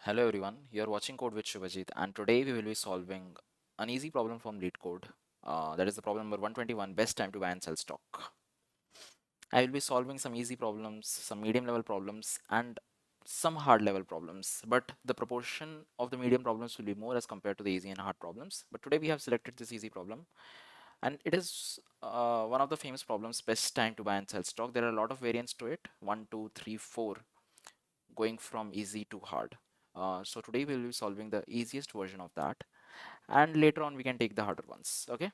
Hello everyone, you are watching Code with Shubhajit, and today we will be solving an easy problem from Lead Code. That is the problem number 121, best time to buy and sell stock. I will be solving some easy problems, some medium level problems, and some hard level problems. But the proportion of the medium problems will be more as compared to the easy and hard problems. But today we have selected this easy problem, and it is one of the famous problems, best time to buy and sell stock. There are a lot of variants to it, 1, 2, 3, 4, going from easy to hard. So today we will be solving the easiest version of that, and later on we can take the harder ones. Okay,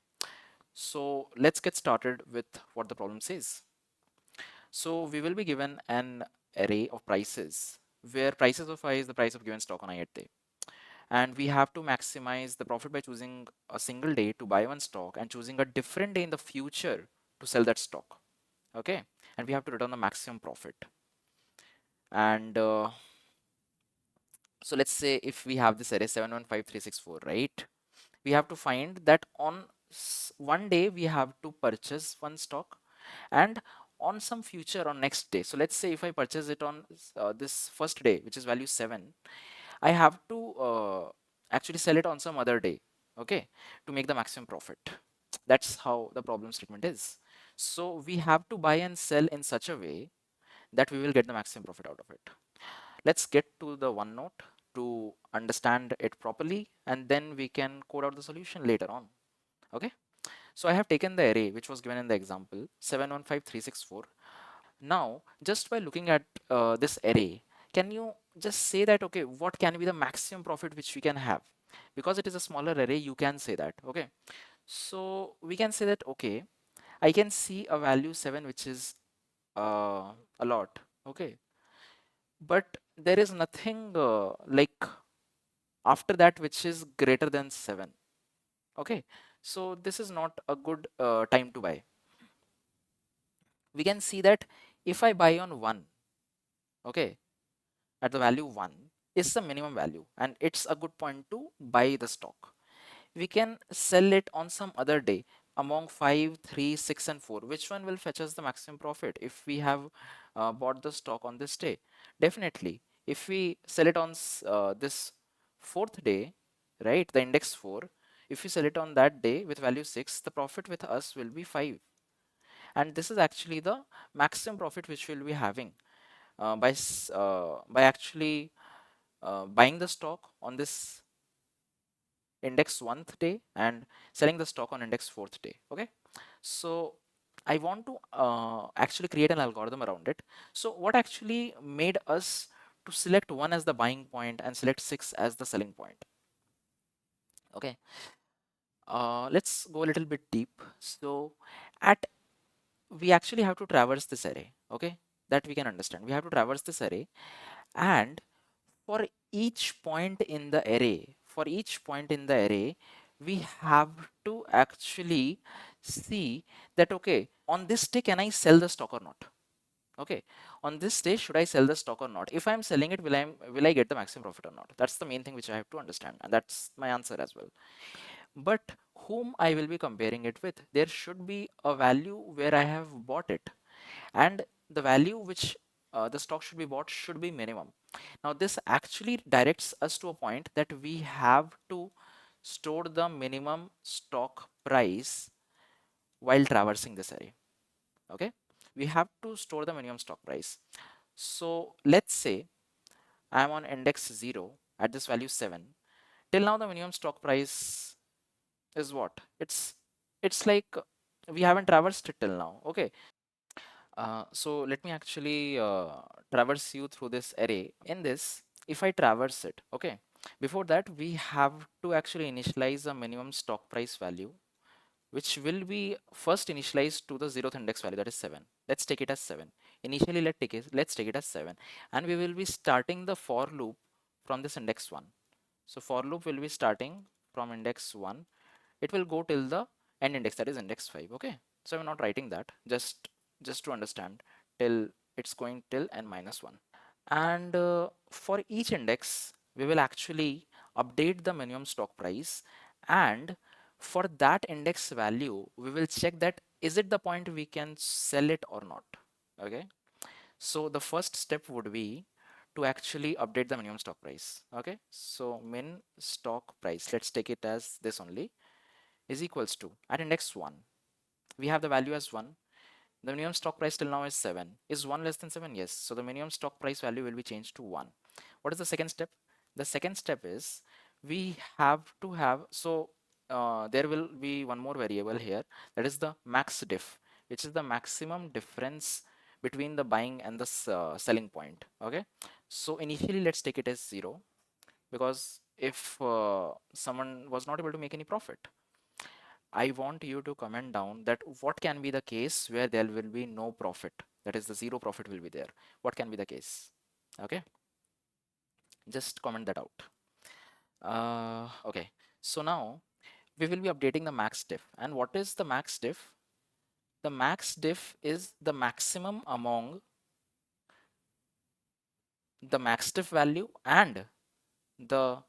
so let's get started with what the problem says. So we will be given an array of prices where prices of I is the price of given stock on ith day, and we have to maximize the profit by choosing a single day to buy one stock and choosing a different day in the future to sell that stock. Okay, and we have to return the maximum profit. And so let's say if we have this array 715364, right? We have to find that on one day we have to purchase one stock, and on some future on next day. So let's say if I purchase it on this first day, which is value 7, I have to actually sell it on some other day, okay, to make the maximum profit. That's how the problem statement is. So we have to buy and sell in such a way that we will get the maximum profit out of it. Let's get to the OneNote to understand it properly, and then we can code out the solution later on. Okay, so I have taken the array which was given in the example 715364. Now just by looking at this array, can you just say that, okay, what can be the maximum profit which we can have? Because it is a smaller array, you can say that. Okay, so we can say that, okay, I can see a value 7 which is a lot. Okay, but there is nothing like after that which is greater than 7. Okay, so this is not a good time to buy. We can see that if I buy on 1, okay, at the value 1 is the minimum value and it's a good point to buy the stock. We can sell it on some other day among 5, 3, 6 and 4. Which one will fetch us the maximum profit if we have bought the stock on this day? Definitely if we sell it on this fourth day, right, the index 4, if we sell it on that day with value 6, the profit with us will be 5, and this is actually the maximum profit which we'll be having by actually buying the stock on this index 1th day and selling the stock on index 4th day. Okay, so I want to actually create an algorithm around it. So what actually made us to select 1 as the buying point and select 6 as the selling point? Okay, let's go a little bit deep. So at we actually have to traverse this array. Okay, that we can understand. We have to traverse this array, and for each point in the array, we have to actually see that, okay, on this day can I sell the stock or not? Okay, on this day should I sell the stock or not? If I'm selling it, will I get the maximum profit or not? That's the main thing which I have to understand, and that's my answer as well. But whom I will be comparing it with? There should be a value where I have bought it, and the value which the stock should be bought should be minimum. Now this actually directs us to a point that we have to store the minimum stock price while traversing this array. Okay, we have to store the minimum stock price. So let's say I am on index 0 at this value 7. Till now the minimum stock price is what? It's like we haven't traversed it till now. Okay, so let me actually traverse you through this array. In this, if I traverse it, okay, before that we have to actually initialize a minimum stock price value, which will be first initialized to the 0th index value, that is 7. Let's take it as 7. Initially, let's take it as 7, and we will be starting the for loop from this index 1. So for loop will be starting from index 1. It will go till the end index, that is index 5. Okay, so I'm not writing that, just to understand, till it's going till n minus 1. And for each index we will actually update the minimum stock price, and for that index value we will check that is it the point we can sell it or not. Okay, so the first step would be to actually update the minimum stock price. Okay, so min stock price, let's take it as this only, is equals to, at index 1 we have the value as 1. The minimum stock price till now is 7. Is 1 less than 7? Yes. So the minimum stock price value will be changed to 1. What is the second step? The second step is we have to have, so there will be one more variable here, that is the max diff, which is the maximum difference between the buying and the selling point. Okay. So initially let's take it as 0, because if someone was not able to make any profit, I want you to comment down that what can be the case where there will be no profit, that is the zero profit will be there. What can be the case? Okay, just comment that out. Okay, so now we will be updating the max diff. And what is the max diff? The max diff is the maximum among the max diff value and the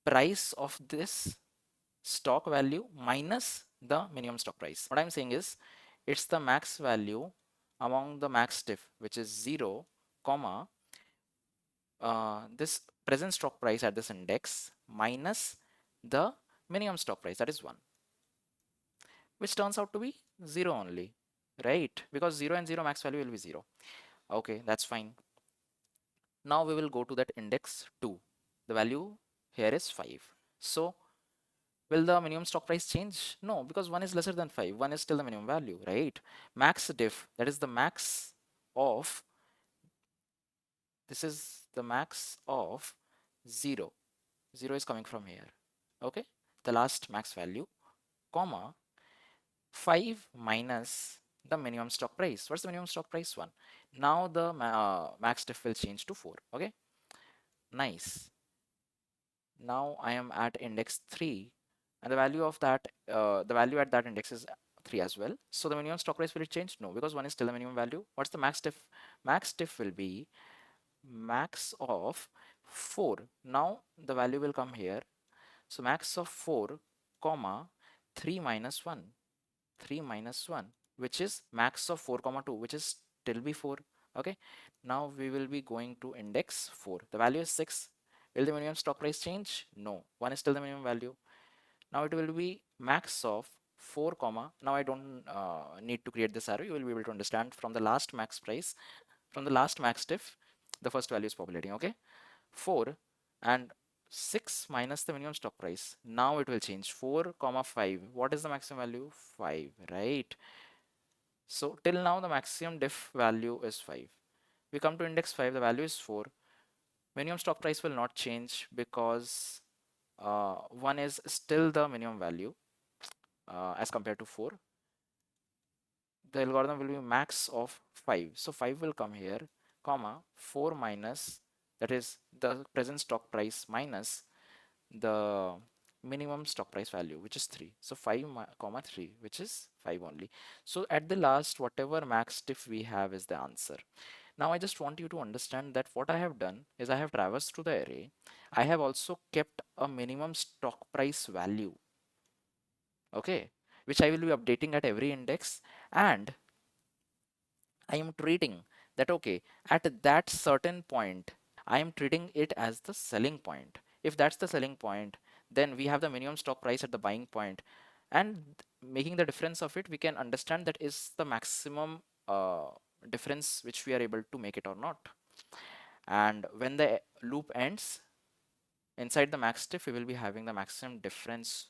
price of this stock value minus the minimum stock price. What I'm saying is it's the max value among the max diff, which is 0 comma this present stock price at this index minus the minimum stock price, that is 1, which turns out to be 0 only, right? Because 0 and 0 max value will be 0. Okay, that's fine. Now we will go to that index 2. The value here is 5. So will the minimum stock price change? No, because 1 is lesser than 5. 1 is still the minimum value, right? Max diff, that is the max of, this is the max of 0. 0 is coming from here. Okay, the last max value, comma 5 minus the minimum stock price. What's the minimum stock price? 1. Now the max diff will change to 4. Okay, nice. Now I am at index 3, and the value of that, the value at that index is 3 as well. So the minimum stock price, will it change? No, because 1 is still the minimum value. What's the max diff? Max diff will be max of 4. Now the value will come here. So max of 4 comma 3 minus 1. 3 minus 1, which is max of 4 comma 2, which is still be 4. Okay, now we will be going to index 4. The value is 6. Will the minimum stock price change? No, 1 is still the minimum value. Now it will be max of 4 comma, now I don't need to create this arrow, you will be able to understand from the last max price, from the last max diff, the first value is populating. Okay, 4 and 6 minus the minimum stock price. Now it will change 4 comma 5. What is the maximum value? 5, right? So till now the maximum diff value is 5. We come to index 5, the value is 4. Minimum stock price will not change because 1 is still the minimum value as compared to 4. The algorithm will be max of 5. So 5 will come here, comma 4 minus, that is the present stock price minus the minimum stock price value, which is 3. So 5 comma 3, which is 5 only. So at the last, whatever max diff we have is the answer. Now I just want you to understand that what I have done is I have traversed through the array. I have also kept a minimum stock price value, okay, which I will be updating at every index, and I am treating that, okay, at that certain point, I am treating it as the selling point. If that's the selling point, then we have the minimum stock price at the buying point, and making the difference of it, we can understand that is the maximum difference which we are able to make it or not. And when the loop ends, inside the max diff, we will be having the maximum difference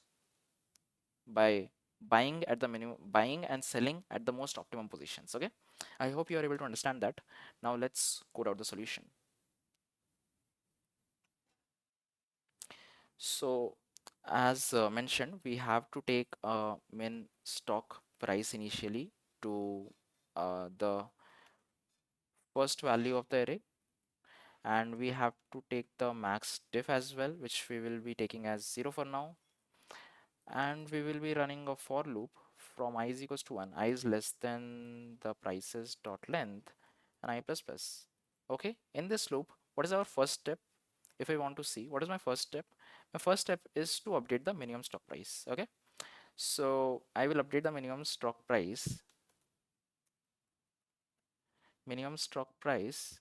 by buying at the minimum, buying and selling at the most optimum positions. Okay, I hope you are able to understand that. Now let's code out the solution. So as mentioned, we have to take a min stock price initially to the first value of the array, and we have to take the max diff as well, which we will be taking as 0 for now, and we will be running a for loop from I is equals to 1, I is less than the prices dot length and I plus plus. Okay, in this loop, what is our first step? If I want to see what is my first step, my first step is to update the minimum stock price. Okay, so I will update the minimum stock price. Minimum stock price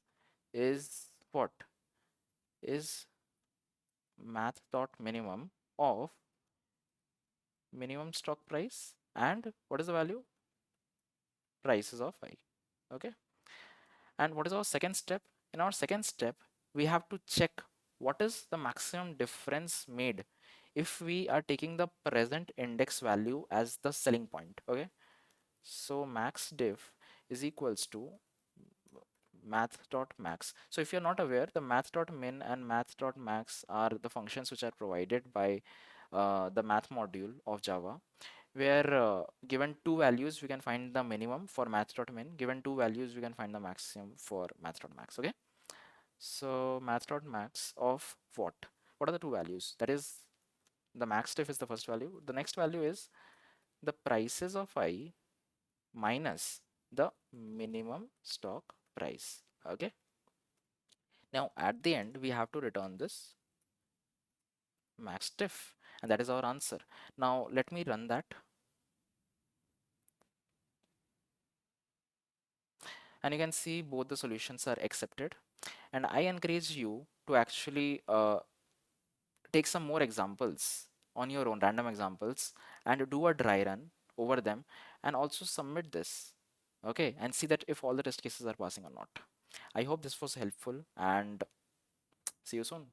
is what is math dot minimum of minimum stock price and what is the value? Prices of I. Okay. And what is our second step? In our second step, we have to check what is the maximum difference made if we are taking the present index value as the selling point. Okay. So max diff is equals to math.max. So if you're not aware, the math.min and math.max are the functions which are provided by the math module of Java, where given two values we can find the minimum for math.min, given two values we can find the maximum for math.max. Okay, so math.max of what are the two values? That is, the max diff is the first value, the next value is the prices of I minus the minimum stock price. Okay, now at the end we have to return this max diff, and that is our answer. Now let me run that, and you can see both the solutions are accepted. And I encourage you to actually take some more examples on your own, random examples, and do a dry run over them, and also submit this. Okay, and see that if all the test cases are passing or not. I hope this was helpful, and see you soon.